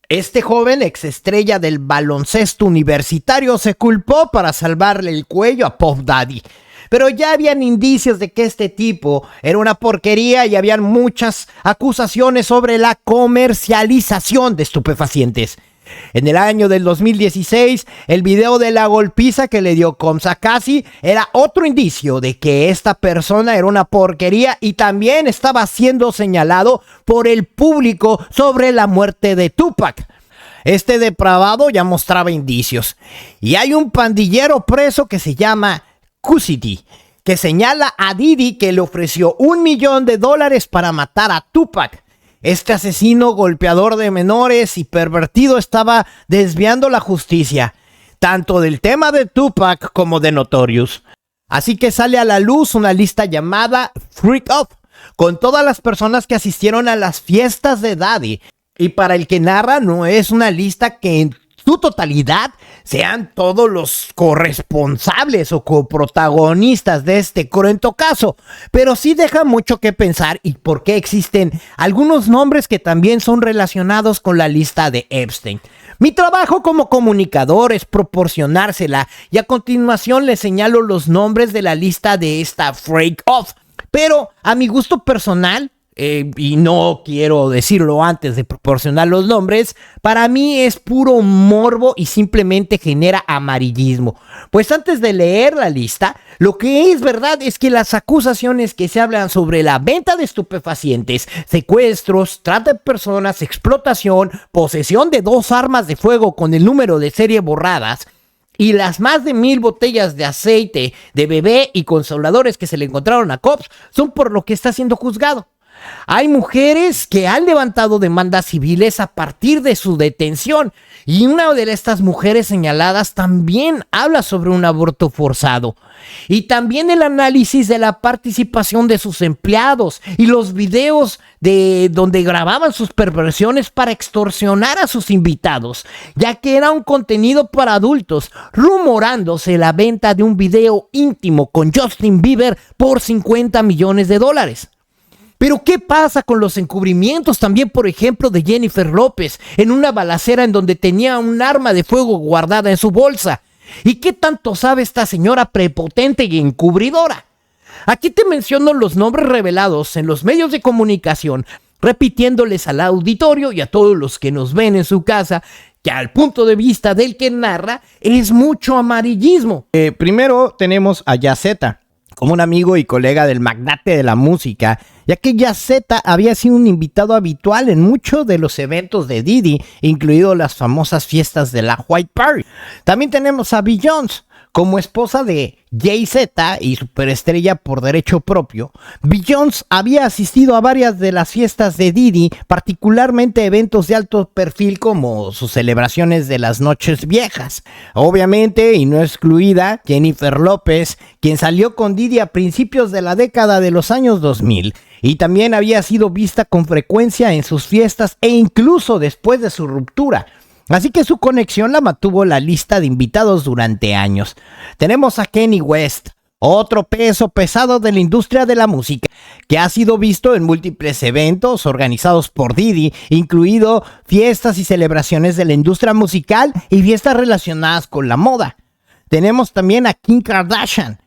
Speaker 1: Este joven exestrella del baloncesto universitario se culpó para salvarle el cuello a Puff Daddy. Pero ya habían indicios de que este tipo era una porquería y habían muchas acusaciones sobre la comercialización de estupefacientes. En el año del 2016, el video de la golpiza que le dio Combs a Cassie era otro indicio de que esta persona era una porquería y también estaba siendo señalado por el público sobre la muerte de Tupac. Este depravado ya mostraba indicios. Y hay un pandillero preso que se llama Custody, que señala a Didi que le ofreció $1 millón para matar a Tupac. Este asesino, golpeador de menores y pervertido estaba desviando la justicia, tanto del tema de Tupac como de Notorious. Así que sale a la luz una lista llamada Freak Off, con todas las personas que asistieron a las fiestas de Daddy. Y para el que narra, no es una lista que en su totalidad sean todos los corresponsables o coprotagonistas de este cruento caso, pero sí deja mucho que pensar y por qué existen algunos nombres que también son relacionados con la lista de Epstein. Mi trabajo como comunicador es proporcionársela y a continuación les señalo los nombres de la lista de esta Freak Off, pero a mi gusto personal, y no quiero decirlo antes de proporcionar los nombres, para mí es puro morbo y simplemente genera amarillismo. Pues antes de leer la lista, lo que es verdad es que las acusaciones que se hablan sobre la venta de estupefacientes, secuestros, trata de personas, explotación, posesión de 2 armas de fuego con el número de serie borradas, y las más de 1000 botellas de aceite de bebé y consoladores que se le encontraron a Combs son por lo que está siendo juzgado. Hay mujeres que han levantado demandas civiles a partir de su detención y una de estas mujeres señaladas también habla sobre un aborto forzado y también el análisis de la participación de sus empleados y los videos de donde grababan sus perversiones para extorsionar a sus invitados, ya que era un contenido para adultos, rumorándose la venta de un video íntimo con Justin Bieber por $50 millones. Pero ¿qué pasa con los encubrimientos también, por ejemplo, de Jennifer López en una balacera en donde tenía un arma de fuego guardada en su bolsa? ¿Y qué tanto sabe esta señora prepotente y encubridora? Aquí te menciono los nombres revelados en los medios de comunicación, repitiéndoles al auditorio y a todos los que nos ven en su casa que al punto de vista del que narra es mucho amarillismo. Primero tenemos a Yaceta, como un amigo y colega del magnate de la música, ya que Yaceta había sido un invitado habitual en muchos de los eventos de Didi, incluido las famosas fiestas de la White Party. También tenemos a Beyoncé, Como esposa de Jay-Z y superestrella por derecho propio, Beyoncé había asistido a varias de las fiestas de Diddy, particularmente eventos de alto perfil como sus celebraciones de las noches viejas. Obviamente, y no excluida, Jennifer López, quien salió con Diddy a principios de la década de los años 2000, y también había sido vista con frecuencia en sus fiestas e incluso después de su ruptura. Así que su conexión la mantuvo en la lista de invitados durante años. Tenemos a Kanye West, otro peso pesado de la industria de la música, que ha sido visto en múltiples eventos organizados por Diddy, incluido fiestas y celebraciones de la industria musical y fiestas relacionadas con la moda. Tenemos también a Kim Kardashian,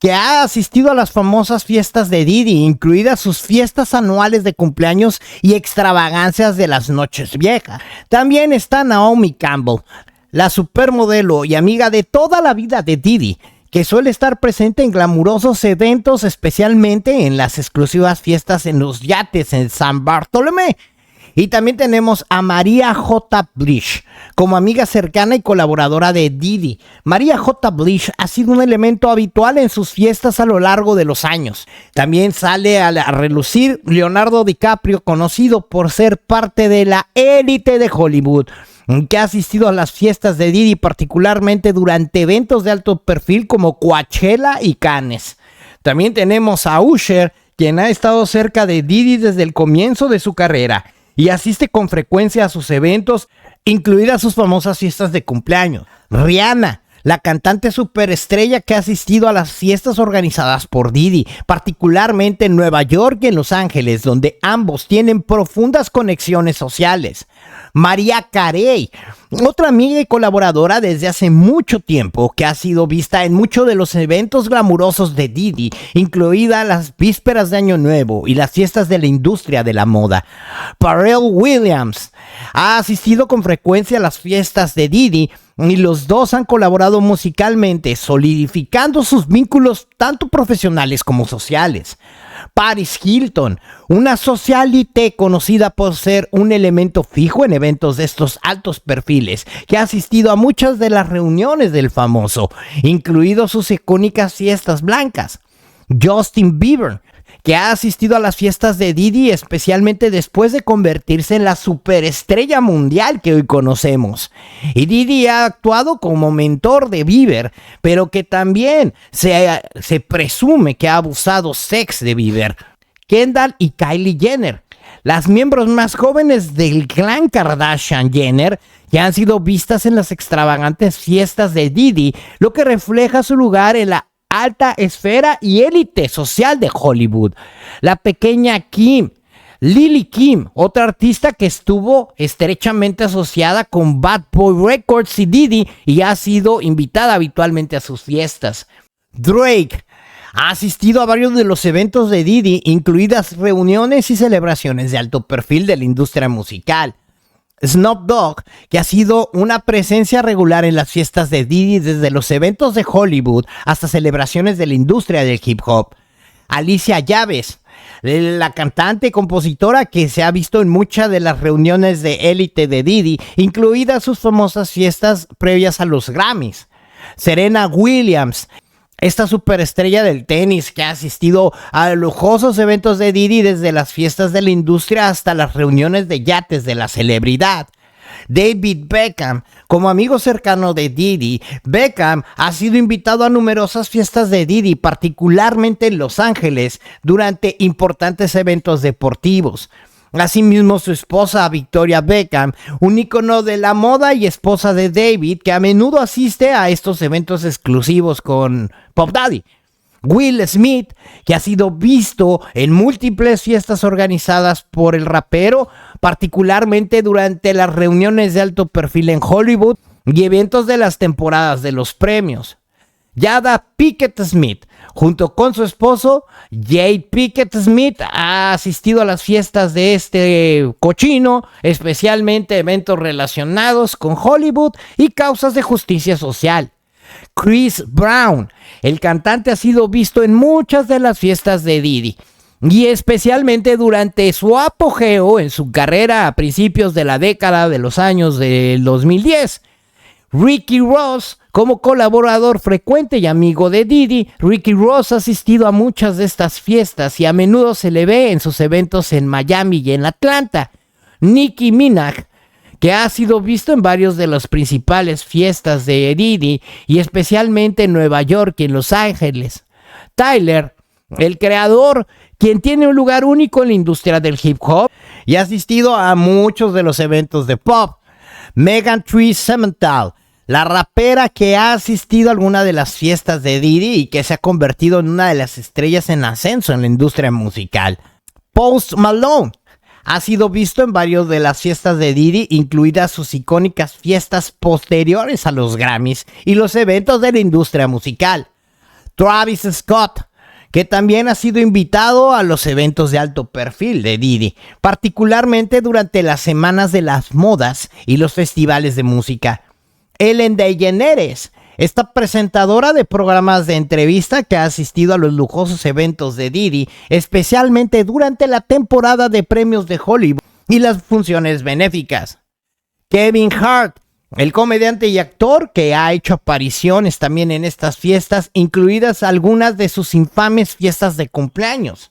Speaker 1: que ha asistido a las famosas fiestas de Diddy, incluidas sus fiestas anuales de cumpleaños y extravagancias de las noches viejas. También está Naomi Campbell, la supermodelo y amiga de toda la vida de Diddy, que suele estar presente en glamurosos eventos, especialmente en las exclusivas fiestas en los yates en San Bartolomé. Y también tenemos a Maria J. Blige como amiga cercana y colaboradora de Diddy. Maria J. Blige ha sido un elemento habitual en sus fiestas a lo largo de los años. También sale a relucir Leonardo DiCaprio, conocido por ser parte de la élite de Hollywood, que ha asistido a las fiestas de Diddy particularmente durante eventos de alto perfil como Coachella y Cannes. También tenemos a Usher, quien ha estado cerca de Diddy desde el comienzo de su carrera y asiste con frecuencia a sus eventos, incluidas sus famosas fiestas de cumpleaños. Rihanna, la cantante superestrella que ha asistido a las fiestas organizadas por Diddy, particularmente en Nueva York y en Los Ángeles, donde ambos tienen profundas conexiones sociales. Mariah Carey, otra amiga y colaboradora desde hace mucho tiempo, que ha sido vista en muchos de los eventos glamurosos de Diddy, incluidas las vísperas de Año Nuevo y las fiestas de la industria de la moda. Pharrell Williams ha asistido con frecuencia a las fiestas de Diddy, y los dos han colaborado musicalmente, solidificando sus vínculos tanto profesionales como sociales. Paris Hilton, una socialité conocida por ser un elemento fijo en eventos de estos altos perfiles, que ha asistido a muchas de las reuniones del famoso, incluidos sus icónicas fiestas blancas. Justin Bieber, que ha asistido a las fiestas de Diddy, especialmente después de convertirse en la superestrella mundial que hoy conocemos. Y Diddy ha actuado como mentor de Bieber, pero que también se presume que ha abusado sex de Bieber. Kendall y Kylie Jenner, las miembros más jóvenes del clan Kardashian-Jenner, que han sido vistas en las extravagantes fiestas de Diddy, lo que refleja su lugar en la alta esfera y élite social de Hollywood. La pequeña Kim, Lily Kim, otra artista que estuvo estrechamente asociada con Bad Boy Records y Diddy y ha sido invitada habitualmente a sus fiestas. Drake ha asistido a varios de los eventos de Diddy, incluidas reuniones y celebraciones de alto perfil de la industria musical. Snoop Dogg, que ha sido una presencia regular en las fiestas de Diddy desde los eventos de Hollywood hasta celebraciones de la industria del hip hop. Alicia Llaves, la cantante y compositora que se ha visto en muchas de las reuniones de élite de Diddy, incluidas sus famosas fiestas previas a los Grammys. Serena Williams, esta superestrella del tenis que ha asistido a lujosos eventos de Diddy desde las fiestas de la industria hasta las reuniones de yates de la celebridad. David Beckham, como amigo cercano de Diddy, Beckham ha sido invitado a numerosas fiestas de Diddy, particularmente en Los Ángeles, durante importantes eventos deportivos. Asimismo, su esposa Victoria Beckham, un ícono de la moda y esposa de David, que a menudo asiste a estos eventos exclusivos con Puff Daddy. Will Smith, que ha sido visto en múltiples fiestas organizadas por el rapero, particularmente durante las reuniones de alto perfil en Hollywood y eventos de las temporadas de los premios. Jada Pinkett Smith, junto con su esposo Jade Pinkett Smith, ha asistido a las fiestas de este cochino, especialmente eventos relacionados con Hollywood y causas de justicia social. Chris Brown, el cantante, ha sido visto en muchas de las fiestas de Diddy, y especialmente durante su apogeo en su carrera a principios de la década de los años del 2010. Ricky Ross, como colaborador frecuente y amigo de Diddy, Ricky Ross ha asistido a muchas de estas fiestas y a menudo se le ve en sus eventos en Miami y en Atlanta. Nicki Minaj, que ha sido visto en varios de las principales fiestas de Diddy y especialmente en Nueva York y en Los Ángeles. Tyler, el creador, quien tiene un lugar único en la industria del hip hop y ha asistido a muchos de los eventos de pop. Megan Thee Stallion, la rapera que ha asistido a alguna de las fiestas de Diddy y que se ha convertido en una de las estrellas en ascenso en la industria musical. Post Malone ha sido visto en varios de las fiestas de Diddy, incluidas sus icónicas fiestas posteriores a los Grammys y los eventos de la industria musical. Travis Scott, que también ha sido invitado a los eventos de alto perfil de Diddy, particularmente durante las semanas de las modas y los festivales de música. Ellen DeGeneres, esta presentadora de programas de entrevista que ha asistido a los lujosos eventos de Diddy, especialmente durante la temporada de premios de Hollywood y las funciones benéficas. Kevin Hart, el comediante y actor que ha hecho apariciones también en estas fiestas, incluidas algunas de sus infames fiestas de cumpleaños.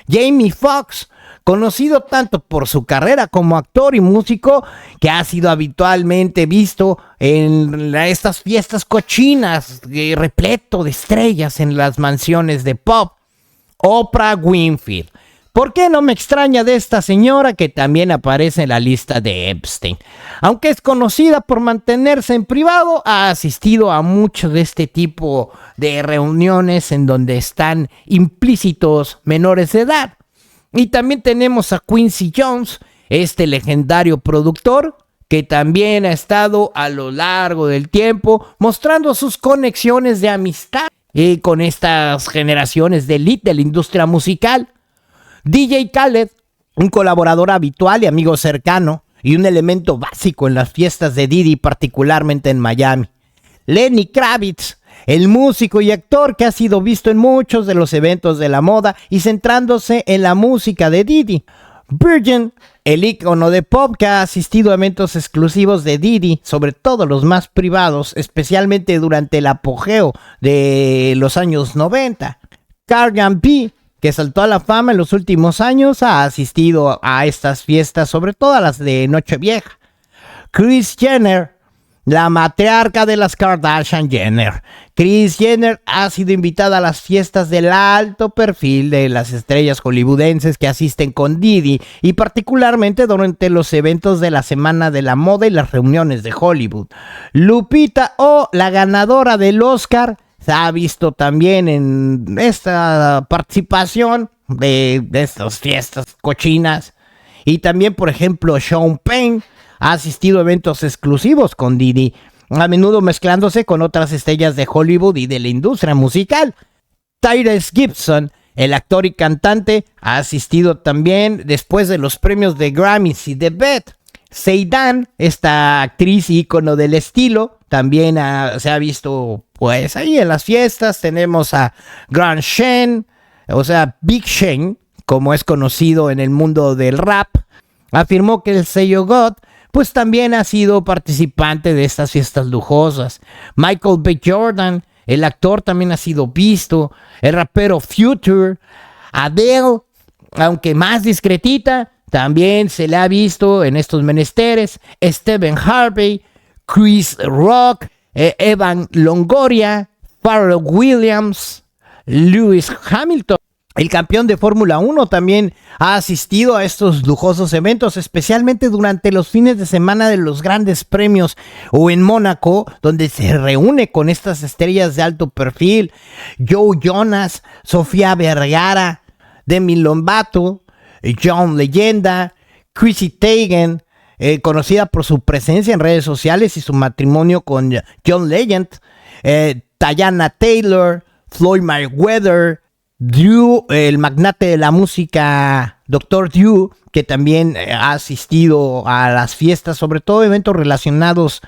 Speaker 1: Jamie Foxx, conocido tanto por su carrera como actor y músico, que ha sido habitualmente visto en estas fiestas cochinas, repleto de estrellas en las mansiones de pop. Oprah Winfrey. ¿Por qué no me extraña de esta señora que también aparece en la lista de Epstein? Aunque es conocida por mantenerse en privado, ha asistido a mucho de este tipo de reuniones en donde están implícitos menores de edad. Y también tenemos a Quincy Jones, este legendario productor, que también ha estado a lo largo del tiempo mostrando sus conexiones de amistad con estas generaciones de elite de la industria musical. DJ Khaled, un colaborador habitual y amigo cercano y un elemento básico en las fiestas de Diddy, particularmente en Miami. Lenny Kravitz, el músico y actor que ha sido visto en muchos de los eventos de la moda y centrándose en la música de Diddy. Virgin, el ícono de pop que ha asistido a eventos exclusivos de Diddy, sobre todo los más privados, especialmente durante el apogeo de los años 90. Cargan B, que saltó a la fama en los últimos años, ha asistido a estas fiestas, sobre todo a las de Nochevieja. Kris Jenner, la matriarca de las Kardashian Jenner. Kris Jenner ha sido invitada a las fiestas del alto perfil de las estrellas hollywoodenses que asisten con Diddy y particularmente durante los eventos de la Semana de la Moda y las reuniones de Hollywood. Lupita O, la ganadora del Oscar, se ha visto también en esta participación de estas fiestas cochinas. Y también, por ejemplo, Sean Penn ha asistido a eventos exclusivos con Diddy, a menudo mezclándose con otras estrellas de Hollywood y de la industria musical. Tyrese Gibson, el actor y cantante, ha asistido también después de los premios de Grammys y de BET. Seidan, esta actriz y ícono del estilo, también se ha visto pues ahí en las fiestas. Tenemos a Grand Shen, o sea Big Sean, como es conocido en el mundo del rap. Afirmó que el sello God pues también ha sido participante de estas fiestas lujosas. Michael B. Jordan, el actor, también ha sido visto. El rapero Future. Adele, aunque más discretita, también se le ha visto en estos menesteres. Stephen Harvey, Chris Rock, Evan Longoria, Pharrell Williams, Lewis Hamilton. El campeón de Fórmula 1 también ha asistido a estos lujosos eventos, especialmente durante los fines de semana de los grandes premios o en Mónaco, donde se reúne con estas estrellas de alto perfil. Joe Jonas, Sofía Vergara, Demi Lovato, John Leyenda, Chrissy Teigen, conocida por su presencia en redes sociales y su matrimonio con John Legend, Teyana Taylor, Floyd Mayweather, Drew, el magnate de la música, Dr. Drew, que también ha asistido a las fiestas, sobre todo eventos relacionados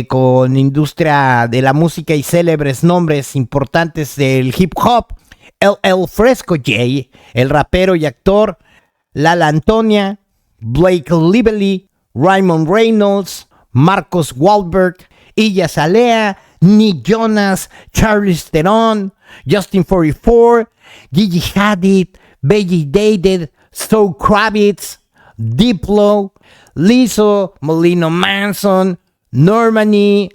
Speaker 1: con industria de la música y célebres nombres importantes del hip hop. El Fresco J, el rapero y actor, Lala Antonia, Blake Lively, Raymond Reynolds, Marcus Wahlberg Iggy Azalea, Nick Jonas, Charlize Theron, Justin 44, Gigi Hadid, Becky Dated, Zoe Kravitz, Diplo, Lizzo, Molino Manson, Normani,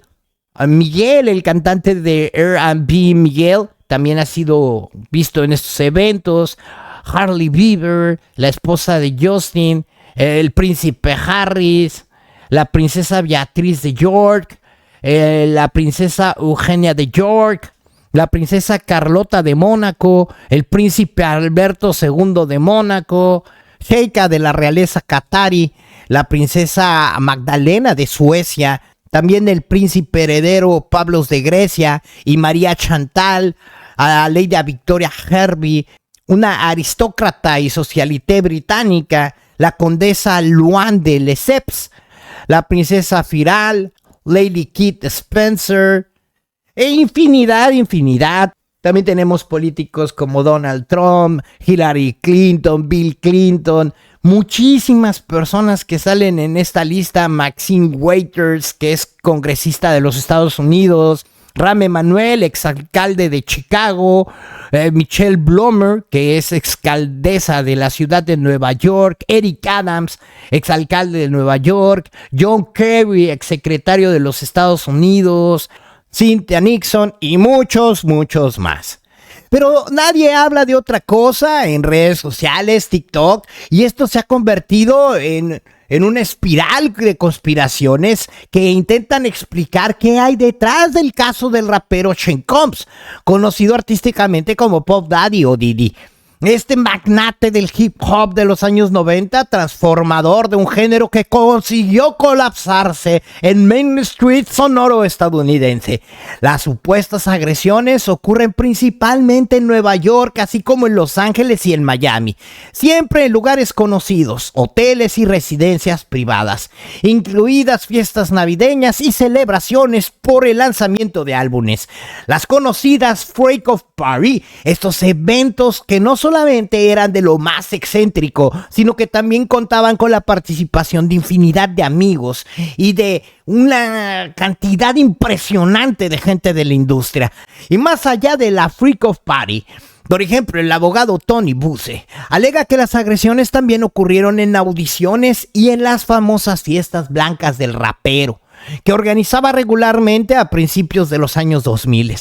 Speaker 1: Miguel, el cantante de R&B Miguel, también ha sido visto en estos eventos. Hailey Bieber, la esposa de Justin, el príncipe Harris, la princesa Beatriz de York, la princesa Eugenia de York, la princesa Carlota de Mónaco, el príncipe Alberto II de Mónaco, Sheikha de la realeza qatarí, la princesa Magdalena de Suecia, también el príncipe heredero Pablos de Grecia y María Chantal, a Lady Victoria Hervey, una aristócrata y socialité británica, la condesa Luan de Lesseps, la princesa Firal, Lady Kate Spencer, e infinidad. También tenemos políticos como Donald Trump, Hillary Clinton, Bill Clinton, muchísimas personas que salen en esta lista. Maxine Waters, que es congresista de los Estados Unidos, Rahm Emanuel, exalcalde de Chicago, Michelle Blomer, que es exalcaldesa de la ciudad de Nueva York, Eric Adams, exalcalde de Nueva York, John Kerry, exsecretario de los Estados Unidos, Cynthia Nixon y muchos más. Pero nadie habla de otra cosa en redes sociales, TikTok, y esto se ha convertido en una espiral de conspiraciones que intentan explicar qué hay detrás del caso del rapero Sean Combs, conocido artísticamente como Puff Daddy o Diddy. Este magnate del hip hop de los años 90, transformador de un género que consiguió colapsarse en Main Street sonoro estadounidense. Las supuestas agresiones ocurren principalmente en Nueva York, así como en Los Ángeles y en Miami, siempre en lugares conocidos, hoteles y residencias privadas, incluidas fiestas navideñas y celebraciones por el lanzamiento de álbumes. Las conocidas Freak of Party, estos eventos que no solamente eran de lo más excéntrico, sino que también contaban con la participación de infinidad de amigos y de una cantidad impresionante de gente de la industria. Y más allá de la Freak of Party, por ejemplo, el abogado Tony Buse alega que las agresiones también ocurrieron en audiciones y en las famosas fiestas blancas del rapero, que organizaba regularmente a principios de los años 2000.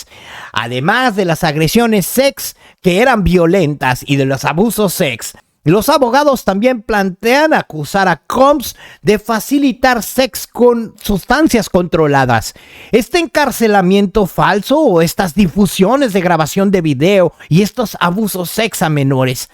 Speaker 1: Además de las agresiones sex, que eran violentas, y de los abusos sex, los abogados también plantean acusar a Combs de facilitar sex con sustancias controladas. Este encarcelamiento falso o estas difusiones de grabación de video y estos abusos sex a menores.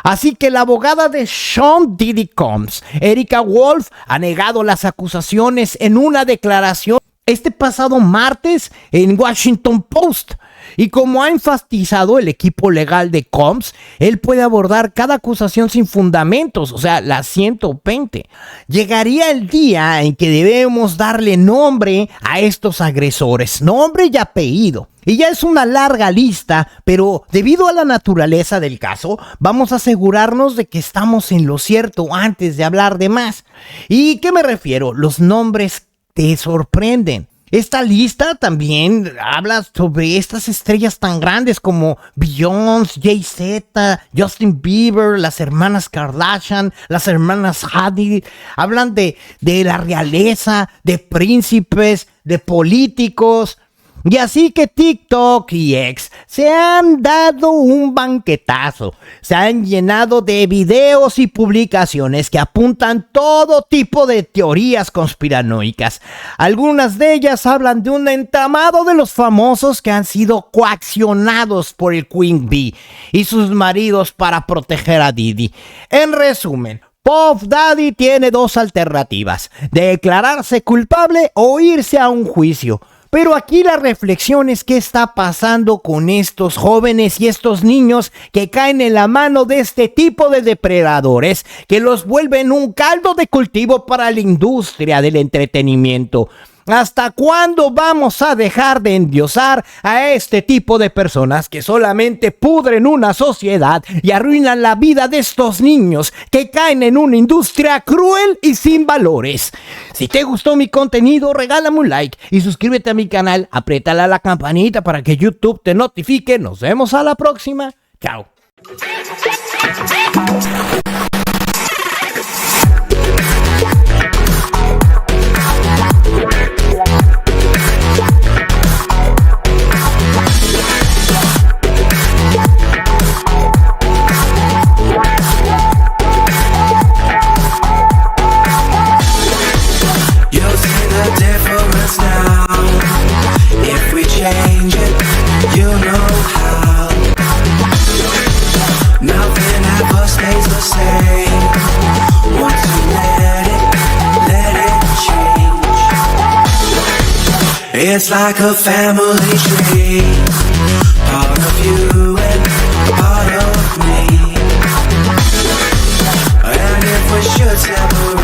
Speaker 1: Así que la abogada de Sean Diddy Combs, Erica Wolf, ha negado las acusaciones en una declaración este pasado martes en Washington Post. Y como ha enfatizado el equipo legal de Combs, él puede abordar cada acusación sin fundamentos, o sea, las 120. Llegaría el día en que debemos darle nombre a estos agresores, nombre y apellido. Y ya es una larga lista, pero debido a la naturaleza del caso, vamos a asegurarnos de que estamos en lo cierto antes de hablar de más. ¿Y qué me refiero? Los nombres te sorprenden. Esta lista también habla sobre estas estrellas tan grandes como Beyoncé, Jay-Z, Justin Bieber, las hermanas Kardashian, las hermanas Hadid. Hablan de la realeza, de príncipes, de políticos. Y así que TikTok y X se han dado un banquetazo, se han llenado de videos y publicaciones que apuntan todo tipo de teorías conspiranoicas. Algunas de ellas hablan de un entramado de los famosos que han sido coaccionados por el Queen Bee y sus maridos para proteger a Diddy. En resumen, Puff Daddy tiene dos alternativas: declararse culpable o irse a un juicio. Pero aquí la reflexión es qué está pasando con estos jóvenes y estos niños que caen en la mano de este tipo de depredadores que los vuelven un caldo de cultivo para la industria del entretenimiento. ¿Hasta cuándo vamos a dejar de endiosar a este tipo de personas que solamente pudren una sociedad y arruinan la vida de estos niños que caen en una industria cruel y sin valores? Si te gustó mi contenido, regálame un like y suscríbete a mi canal, apriétale a la campanita para que YouTube te notifique. Nos vemos a la próxima. Chao.
Speaker 2: It's like a family tree, part of you and part of me. And if we should separate,